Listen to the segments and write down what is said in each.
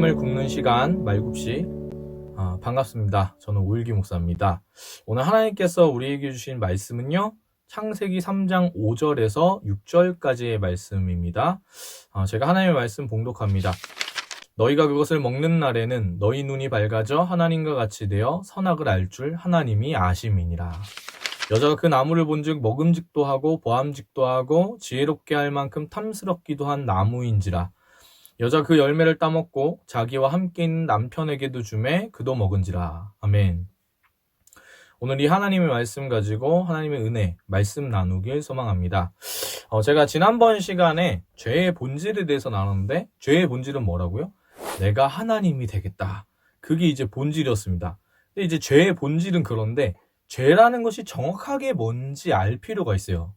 말씀을 굽는 시간 말굽시 반갑습니다. 저는 오일기 목사입니다. 오늘 하나님께서 우리에게 주신 말씀은요, 창세기 3장 5절에서 6절까지의 말씀입니다. 제가 하나님의 말씀 봉독합니다. 너희가 그것을 먹는 날에는 너희 눈이 밝아져 하나님과 같이 되어 선악을 알 줄 하나님이 아심이니라. 여자가 그 나무를 본즉 먹음직도 하고 보암직도 하고 지혜롭게 할 만큼 탐스럽기도 한 나무인지라. 여자 그 열매를 따먹고 자기와 함께 있는 남편에게도 주매 그도 먹은지라. 아멘. 오늘 이 하나님의 말씀 가지고 하나님의 은혜 말씀 나누길 소망합니다. 제가 지난번 시간에 죄의 본질에 대해서 나눴는데, 죄의 본질은 뭐라고요? 내가 하나님이 되겠다. 그게 이제 본질이었습니다. 근데 이제 죄의 본질은 그런데, 죄라는 것이 정확하게 뭔지 알 필요가 있어요.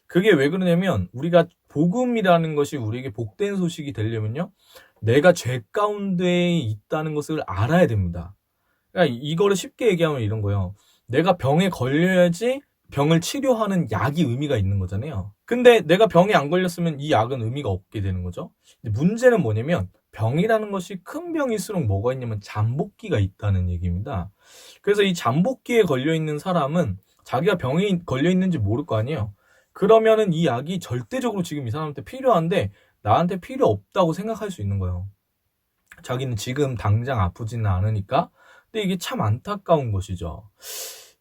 그게 왜 그러냐면, 우리가 복음이라는 것이 우리에게 복된 소식이 되려면요, 내가 죄 가운데 있다는 것을 알아야 됩니다. 그러니까 이거를 쉽게 얘기하면 이런 거예요. 내가 병에 걸려야지 병을 치료하는 약이 의미가 있는 거잖아요. 근데 내가 병에 안 걸렸으면 이 약은 의미가 없게 되는 거죠. 근데 문제는 뭐냐면, 병이라는 것이 큰 병일수록 뭐가 있냐면 잠복기가 있다는 얘기입니다. 그래서 이 잠복기에 걸려있는 사람은 자기가 병에 걸려있는지 모를 거 아니에요. 그러면은 이 약이 절대적으로 지금 이 사람한테 필요한데 나한테 필요 없다고 생각할 수 있는 거예요. 자기는 지금 당장 아프지는 않으니까. 근데 이게 참 안타까운 것이죠.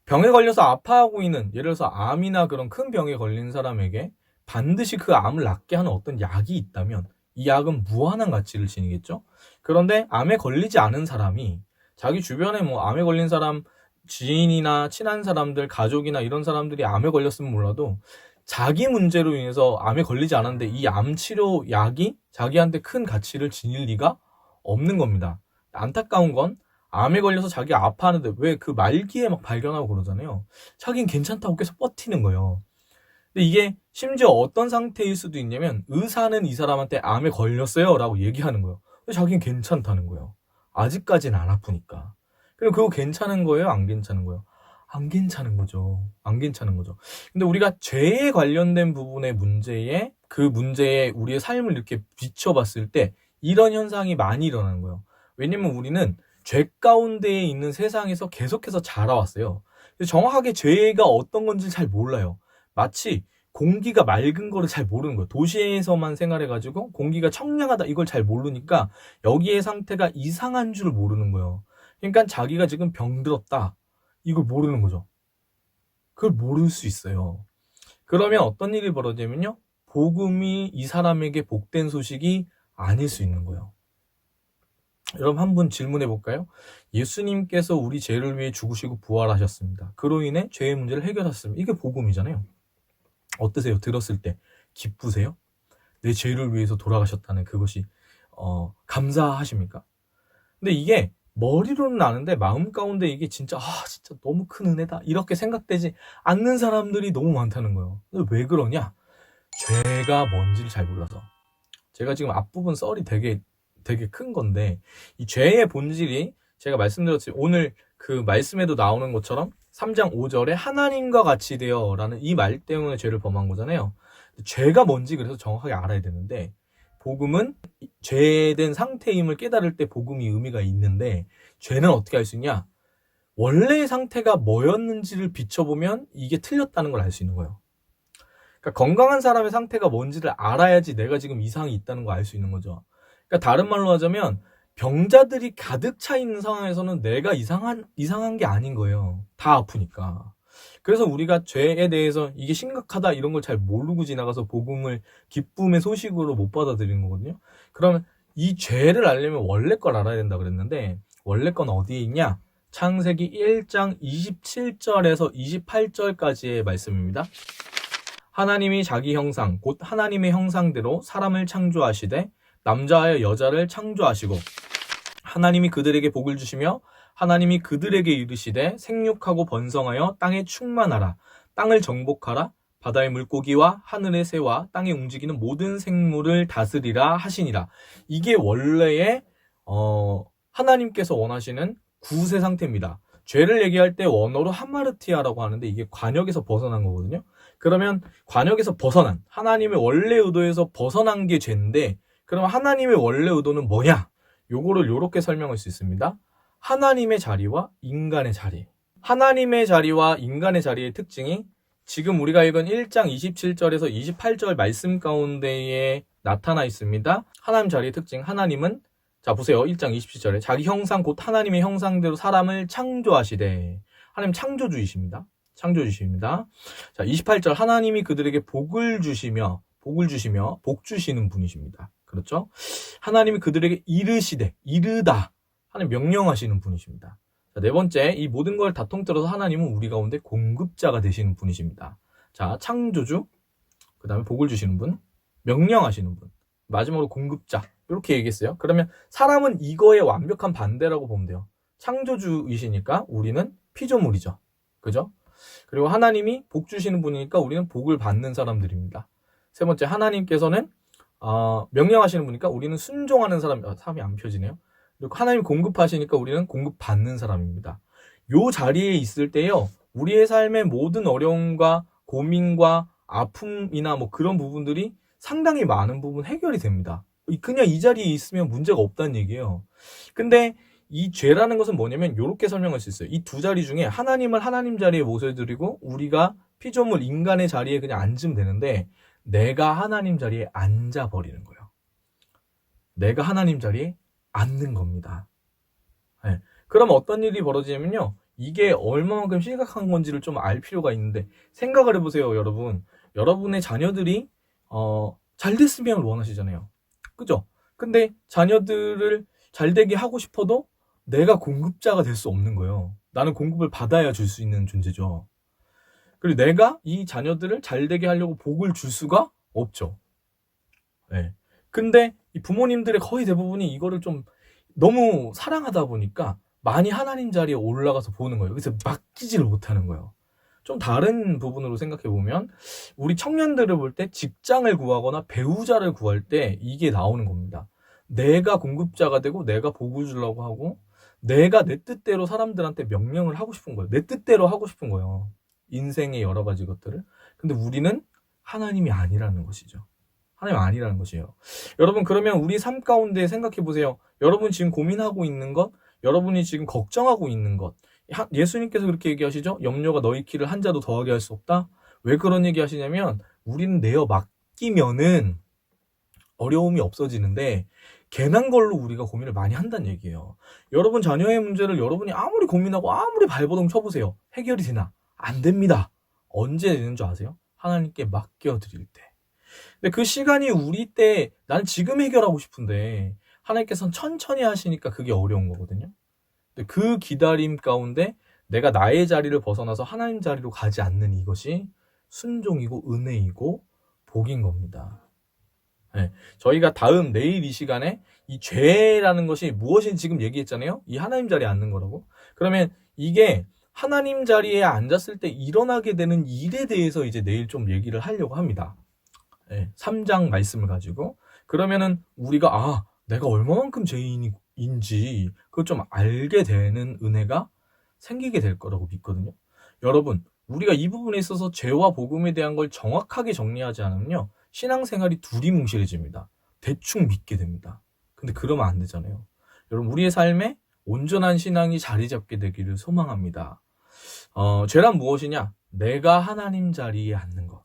병에 걸려서 아파하고 있는, 예를 들어서 암이나 그런 큰 병에 걸린 사람에게 반드시 그 암을 낫게 하는 어떤 약이 있다면 이 약은 무한한 가치를 지니겠죠. 그런데 암에 걸리지 않은 사람이 자기 주변에 뭐 암에 걸린 사람, 지인이나 친한 사람들, 가족이나 이런 사람들이 암에 걸렸으면 몰라도 자기 문제로 인해서 암에 걸리지 않았는데 이 암 치료 약이 자기한테 큰 가치를 지닐 리가 없는 겁니다. 안타까운 건, 암에 걸려서 자기가 아파하는데 왜 그 말기에 막 발견하고 그러잖아요. 자기는 괜찮다고 계속 버티는 거예요. 근데 이게 심지어 어떤 상태일 수도 있냐면, 의사는 이 사람한테 암에 걸렸어요 라고 얘기하는 거예요. 근데 자기는 괜찮다는 거예요. 아직까지는 안 아프니까. 그럼 그거 괜찮은 거예요? 안 괜찮은 거예요? 안 괜찮은 거죠. 안 괜찮은 거죠. 근데 우리가 죄에 관련된 부분의 문제에, 그 문제에 우리의 삶을 이렇게 비춰봤을 때 이런 현상이 많이 일어나는 거예요. 왜냐면 우리는 죄 가운데에 있는 세상에서 계속해서 자라왔어요. 정확하게 죄가 어떤 건지 잘 몰라요. 마치 공기가 맑은 거를 잘 모르는 거예요. 도시에서만 생활해가지고 공기가 청량하다 이걸 잘 모르니까 여기의 상태가 이상한 줄 모르는 거예요. 그러니까 자기가 지금 병들었다 이걸 모르는 거죠. 그걸 모를 수 있어요. 그러면 어떤 일이 벌어지냐면요, 복음이 이 사람에게 복된 소식이 아닐 수 있는 거예요. 여러분, 한번 질문해 볼까요? 예수님께서 우리 죄를 위해 죽으시고 부활하셨습니다. 그로 인해 죄의 문제를 해결하셨습니다. 이게 복음이잖아요. 어떠세요? 들었을 때 기쁘세요? 내 죄를 위해서 돌아가셨다는 그것이 감사하십니까? 근데 이게 머리로는 아는데 마음 가운데 이게 진짜 너무 큰 은혜다 이렇게 생각되지 않는 사람들이 너무 많다는 거예요. 근데 왜 그러냐? 죄가 뭔지를 잘 몰라서. 제가 지금 앞부분 썰이 되게 큰 건데, 이 죄의 본질이 제가 말씀드렸지, 오늘 그 말씀에도 나오는 것처럼 3장 5절에 하나님과 같이 되어 라는 이 말 때문에 죄를 범한 거잖아요. 죄가 뭔지 그래서 정확하게 알아야 되는데, 복음은 죄된 상태임을 깨달을 때 복음이 의미가 있는데, 죄는 어떻게 알 수 있냐? 원래의 상태가 뭐였는지를 비춰보면 이게 틀렸다는 걸 알 수 있는 거예요. 그러니까 건강한 사람의 상태가 뭔지를 알아야지 내가 지금 이상이 있다는 걸 알 수 있는 거죠. 그러니까 다른 말로 하자면, 병자들이 가득 차 있는 상황에서는 내가 이상한 게 아닌 거예요. 다 아프니까. 그래서 우리가 죄에 대해서 이게 심각하다 이런 걸 잘 모르고 지나가서 복음을 기쁨의 소식으로 못 받아들이는 거거든요. 그러면 이 죄를 알려면 원래 걸 알아야 된다 그랬는데, 원래 건 어디에 있냐? 창세기 1장 27절에서 28절까지의 말씀입니다. 하나님이 자기 형상 곧 하나님의 형상대로 사람을 창조하시되 남자와 여자를 창조하시고 하나님이 그들에게 복을 주시며 하나님이 그들에게 이르시되 생육하고 번성하여 땅에 충만하라. 땅을 정복하라. 바다의 물고기와 하늘의 새와 땅에 움직이는 모든 생물을 다스리라 하시니라. 이게 원래의 하나님께서 원하시는 구세 상태입니다. 죄를 얘기할 때 원어로 하마르티아라고 하는데 이게 관역에서 벗어난 거거든요. 그러면 관역에서 벗어난, 하나님의 원래 의도에서 벗어난 게 죄인데, 그럼 하나님의 원래 의도는 뭐냐? 요거를 요렇게 설명할 수 있습니다. 하나님의 자리와 인간의 자리. 하나님의 자리와 인간의 자리의 특징이 지금 우리가 읽은 1장 27절에서 28절 말씀 가운데에 나타나 있습니다. 하나님 자리의 특징, 하나님은 자 보세요. 1장 27절에 자기 형상 곧 하나님의 형상대로 사람을 창조하시되, 하나님 창조주이십니다. 창조주십니다. 자 28절, 하나님이 그들에게 복을 주시며 복 주시는 분이십니다. 그렇죠? 하나님이 그들에게 이르시되, 이르다, 하나님 명령하시는 분이십니다. 자, 네 번째, 이 모든 걸 다 통틀어서 하나님은 우리 가운데 공급자가 되시는 분이십니다. 자, 창조주, 그 다음에 복을 주시는 분, 명령하시는 분, 마지막으로 공급자, 이렇게 얘기했어요. 그러면 사람은 이거의 완벽한 반대라고 보면 돼요. 창조주이시니까 우리는 피조물이죠. 그죠? 그리고 하나님이 복 주시는 분이니까 우리는 복을 받는 사람들입니다. 세 번째, 하나님께서는 명령하시는 분이니까 우리는 순종하는 사람이 안 펴지네요. 그리고 하나님 공급하시니까 우리는 공급받는 사람입니다. 요 자리에 있을 때요, 우리의 삶의 모든 어려움과 고민과 아픔이나 뭐 그런 부분들이 상당히 많은 부분 해결이 됩니다. 그냥 이 자리에 있으면 문제가 없다는 얘기예요. 근데 이 죄라는 것은 뭐냐면 이렇게 설명할 수 있어요. 이 두 자리 중에 하나님을 하나님 자리에 모셔드리고 우리가 피조물 인간의 자리에 그냥 앉으면 되는데, 내가 하나님 자리에 앉아버리는 거예요. 내가 하나님 자리에 앉는 겁니다. 네. 그럼 어떤 일이 벌어지냐면요, 이게 얼마만큼 심각한 건지를 좀 알 필요가 있는데, 생각을 해보세요. 여러분의 자녀들이 잘 됐으면 원하시잖아요. 그죠? 근데 자녀들을 잘 되게 하고 싶어도 내가 공급자가 될 수 없는 거예요. 나는 공급을 받아야 줄 수 있는 존재죠. 그리고 내가 이 자녀들을 잘 되게 하려고 복을 줄 수가 없죠. 네. 근데 이 부모님들의 거의 대부분이 이거를 좀 너무 사랑하다 보니까 많이 하나님 자리에 올라가서 보는 거예요. 그래서 맡기지를 못하는 거예요. 좀 다른 부분으로 생각해 보면, 우리 청년들을 볼 때 직장을 구하거나 배우자를 구할 때 이게 나오는 겁니다. 내가 공급자가 되고 내가 복을 주려고 하고 내가 내 뜻대로 사람들한테 명령을 하고 싶은 거예요. 내 뜻대로 하고 싶은 거예요. 인생의 여러 가지 것들을. 근데 우리는 하나님이 아니라는 것이죠. 하나님 아니라는 것이에요. 여러분, 그러면 우리 삶 가운데 생각해 보세요. 여러분 지금 고민하고 있는 것, 여러분이 지금 걱정하고 있는 것, 예수님께서 그렇게 얘기하시죠? 염려가 너희 키를 한 자도 더하게 할 수 없다? 왜 그런 얘기 하시냐면, 우리는 내어 맡기면은 어려움이 없어지는데 괜한 걸로 우리가 고민을 많이 한다는 얘기예요. 여러분 자녀의 문제를 여러분이 아무리 고민하고 아무리 발버둥 쳐보세요. 해결이 되나? 안 됩니다. 언제 되는 줄 아세요? 하나님께 맡겨드릴 때. 근데 그 시간이 우리 때, 난 지금 해결하고 싶은데 하나님께서는 천천히 하시니까 그게 어려운 거거든요. 근데 그 기다림 가운데 내가 나의 자리를 벗어나서 하나님 자리로 가지 않는 이것이 순종이고 은혜이고 복인 겁니다. 네, 저희가 내일 이 시간에 이 죄라는 것이 무엇인지 지금 얘기했잖아요. 이 하나님 자리에 앉는 거라고. 그러면 이게 하나님 자리에 앉았을 때 일어나게 되는 일에 대해서 이제 내일 좀 얘기를 하려고 합니다. 네, 3장 말씀을 가지고. 그러면은 우리가 내가 얼마만큼 죄인인지 그걸 좀 알게 되는 은혜가 생기게 될 거라고 믿거든요. 여러분, 우리가 이 부분에 있어서 죄와 복음에 대한 걸 정확하게 정리하지 않으면요, 신앙생활이 두리뭉실해집니다. 대충 믿게 됩니다. 근데 그러면 안 되잖아요. 여러분, 우리의 삶에 온전한 신앙이 자리 잡게 되기를 소망합니다. 죄란 무엇이냐? 내가 하나님 자리에 앉는 것.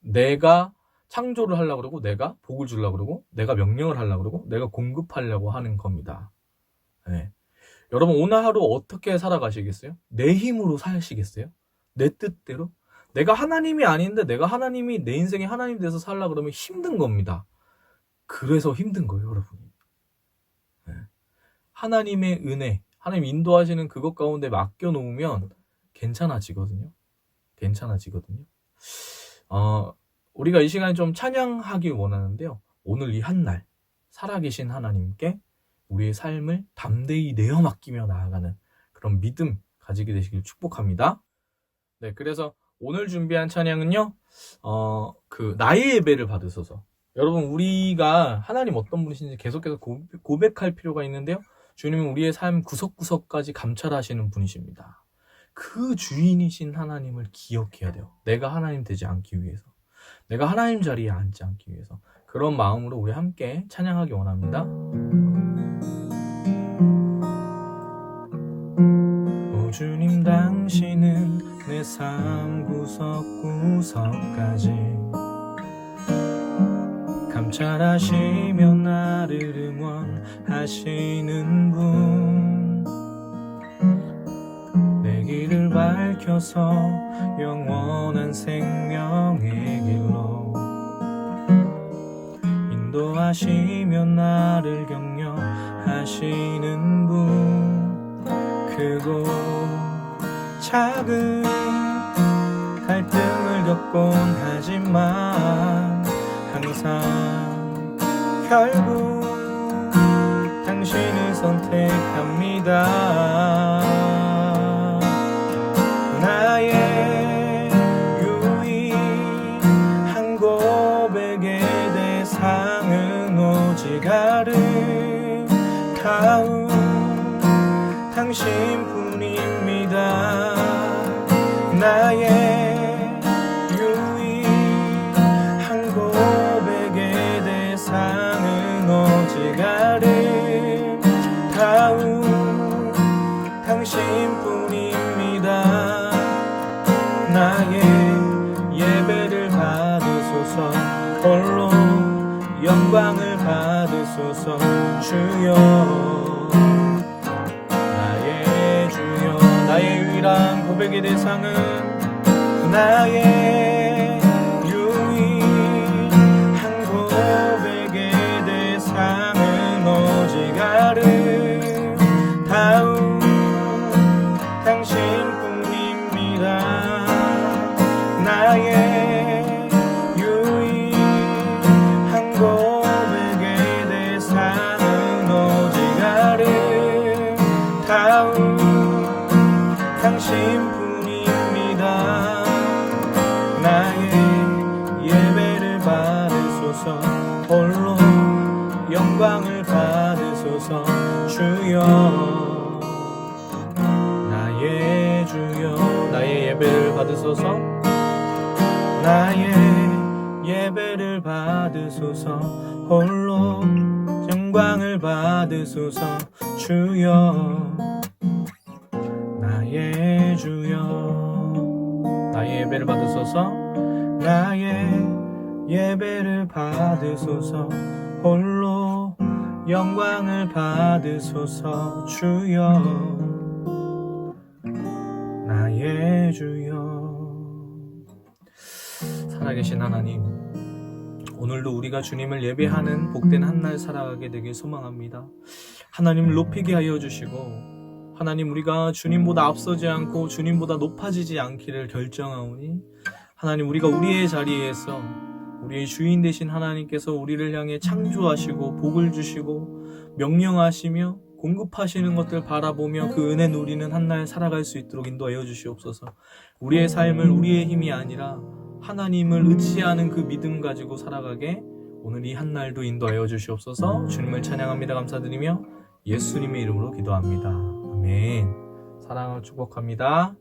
내가 창조를 하려고 그러고, 내가 복을 주려고 그러고, 내가 명령을 하려고 그러고, 내가 공급하려고 하는 겁니다. 네. 여러분, 오늘 하루 어떻게 살아가시겠어요? 내 힘으로 사시겠어요? 내 뜻대로? 내가 하나님이 아닌데 내가 하나님이 내 인생에 하나님 돼서 살려고 그러면 힘든 겁니다. 그래서 힘든 거예요, 여러분이. 네. 하나님의 은혜, 하나님 인도하시는 그것 가운데 맡겨놓으면 괜찮아지거든요. 우리가 이 시간에 좀 찬양하길 원하는데요. 오늘 이 한날 살아계신 하나님께 우리의 삶을 담대히 내어 맡기며 나아가는 그런 믿음 가지게 되시길 축복합니다. 네, 그래서 오늘 준비한 찬양은요, 나의 예배를 받으소서. 여러분, 우리가 하나님 어떤 분이신지 계속해서 고백할 필요가 있는데요. 주님은 우리의 삶 구석구석까지 감찰하시는 분이십니다. 그 주인이신 하나님을 기억해야 돼요. 내가 하나님 되지 않기 위해서. 내가 하나님 자리에 앉지 않기 위해서. 그런 마음으로 우리 함께 찬양하기 원합니다. 주님 당신은 내 삶 구석구석까지 감찰하시며 나를 응원하시는 분, 내 길을 밝혀서 영원한 생명의 길로 인도하시며 나를 격려하시는 분, 크고 작은 갈등을 겪곤 하지만 항상 결국 당신을 선택합니다. 나의 유일한 고백의 대상은 오직 아름다운 당신뿐입니다. 나의 유일한 고백의 대상은 오직 아름다운 당신뿐입니다. 나의 예배를 받으소서, 홀로 영광을 받으소서. 주여, 나의 주여, 나의 유일한 고백의 대상은, 나의 유일한 고백의 대상은 오직 아름다운 당신뿐입니다. 나의 유일한 고백의 대상은 오직 아름다운 당신뿐입니다. 나의 예배를 받으소서, 홀로 영광을 받으소서. 주여, 나의 주여, 나의 예배를 받으소서. 나의 예배를 받으소서, 홀로 영광을 받으소서. 주여, 나의 주여, 나의 예배를 받으소서. 나의 예배를 받으소서, 홀로 영광을 받으소서. 주여, 나의 주여. 살아계신 하나님, 오늘도 우리가 주님을 예배하는 복된 한날 살아가게 되길 소망합니다. 하나님을 높이게 하여 주시고, 하나님, 우리가 주님보다 앞서지 않고 주님보다 높아지지 않기를 결정하오니, 하나님, 우리가 우리의 자리에서 우리의 주인 되신 하나님께서 우리를 향해 창조하시고 복을 주시고 명령하시며 공급하시는 것들 바라보며 그 은혜 누리는 한날 살아갈 수 있도록 인도하여 주시옵소서. 우리의 삶을 우리의 힘이 아니라 하나님을 의지하는 그 믿음 가지고 살아가게 오늘 이 한날도 인도하여 주시옵소서. 주님을 찬양합니다. 감사드리며 예수님의 이름으로 기도합니다. 아멘. 사랑을 축복합니다.